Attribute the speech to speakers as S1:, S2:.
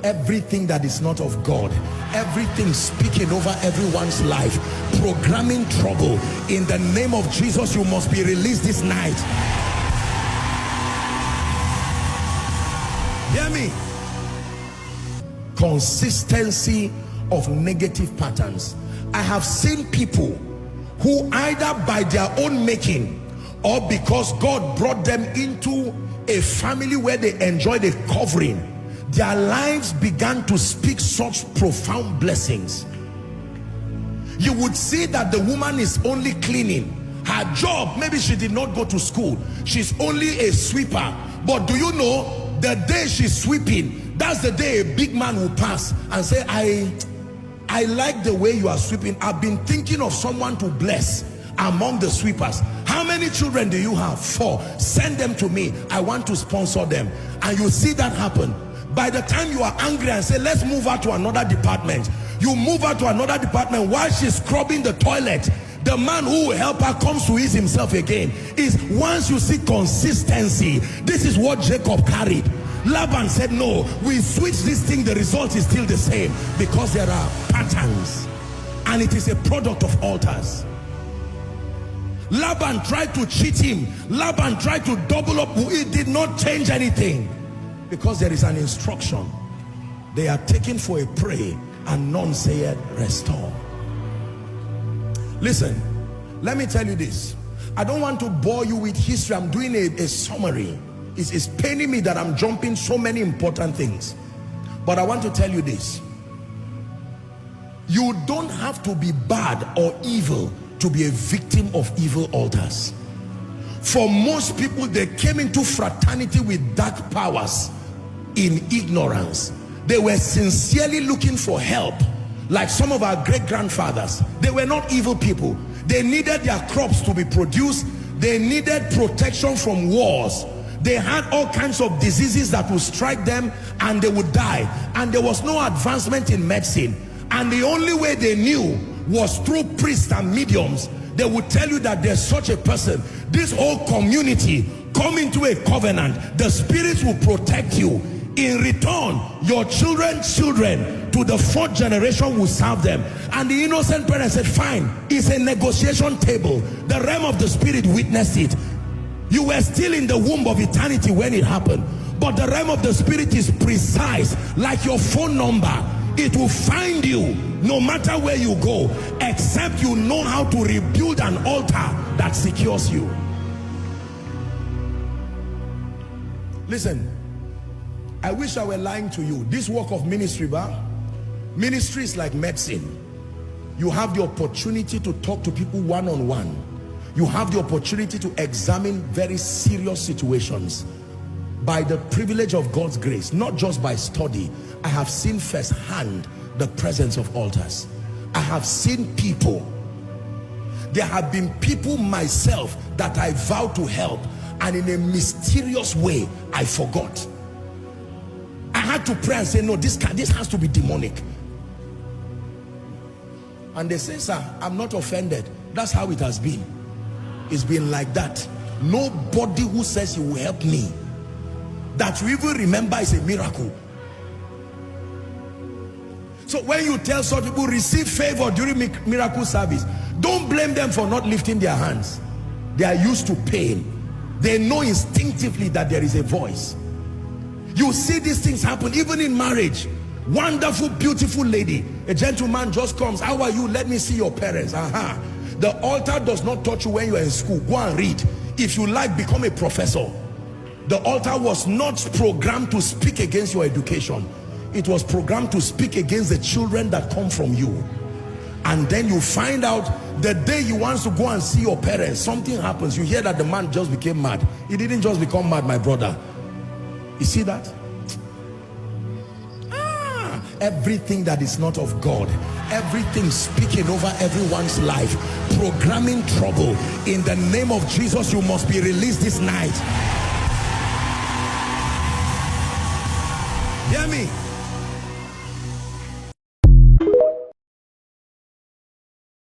S1: everything that is not of God, everything speaking over everyone's life, programming trouble, in the name of Jesus, you must be released this night. Hear me. Consistency of negative patterns. I have seen people who, either by their own making or because God brought them into a family where they enjoyed a covering, their lives began to speak such profound blessings. You would see that the woman is only cleaning. Her job, maybe she did not go to school, she's only a sweeper. But do you know, the day she's sweeping, that's the day a big man will pass and say, I like the way you are sweeping. I've been thinking of someone to bless among the sweepers. How many children do you have? 4. Send them to me. I want to sponsor them. And you see that happen. By the time you are angry and say, let's move her to another department, you move her to another department while she's scrubbing the toilet. The man who will help her comes to ease himself again. Is once you see consistency, this is what Jacob carried. Laban said, no, we switch this thing, the result is still the same, because there are patterns and it is a product of altars. Laban tried to cheat him. Laban tried to double up. It did not change anything, because there is an instruction. They are taken for a prey, and none saith restore. Listen, let me tell you this. I don't want to bore you with history. I'm doing a summary. It's paining me that I'm jumping so many important things. But I want to tell you this. You don't have to be bad or evil to be a victim of evil altars. For most people, they came into fraternity with dark powers in ignorance. They were sincerely looking for help. Like some of our great-grandfathers, they were not evil people. They needed their crops to be produced. They needed protection from wars. They had all kinds of diseases that would strike them and they would die. And there was no advancement in medicine. And the only way they knew was through priests and mediums. They would tell you that there's such a person. This whole community, come into a covenant. The spirits will protect you. In return, your children's children to the 4th generation will serve them. And the innocent parents said, fine, it's a negotiation table. The realm of the spirit witnessed it. You were still in the womb of eternity when it happened. But the realm of the spirit is precise, like your phone number. It will find you no matter where you go, except you know how to rebuild an altar that secures you. Listen, I wish I were lying to you. This work of ministry, ministry is like medicine. You have the opportunity to talk to people one-on-one. You have the opportunity to examine very serious situations. By the privilege of God's grace, not just by study, I have seen firsthand the presence of altars. I have seen people. There have been people myself that I vowed to help, and in a mysterious way, I forgot. I had to pray and say, no, this has to be demonic. And they say, sir, I'm not offended. That's how it has been. It's been like that. Nobody who says he will help me, that you even remember, is a miracle. So when you tell such people receive favor during miracle service, don't blame them for not lifting their hands. They are used to pain. They know instinctively that there is a voice. You see these things happen even in marriage. Wonderful, beautiful lady. A gentleman just comes. How are you? Let me see your parents. The altar does not touch you when you are in school. Go and read. If you like, become a professor. The altar was not programmed to speak against your education. It was programmed to speak against the children that come from you. And then you find out the day you want to go and see your parents, something happens. You hear that the man just became mad. He didn't just become mad, my brother. You see that? Everything that is not of God, everything speaking over everyone's life, programming trouble, in the name of Jesus, you must be released this night. Hear me.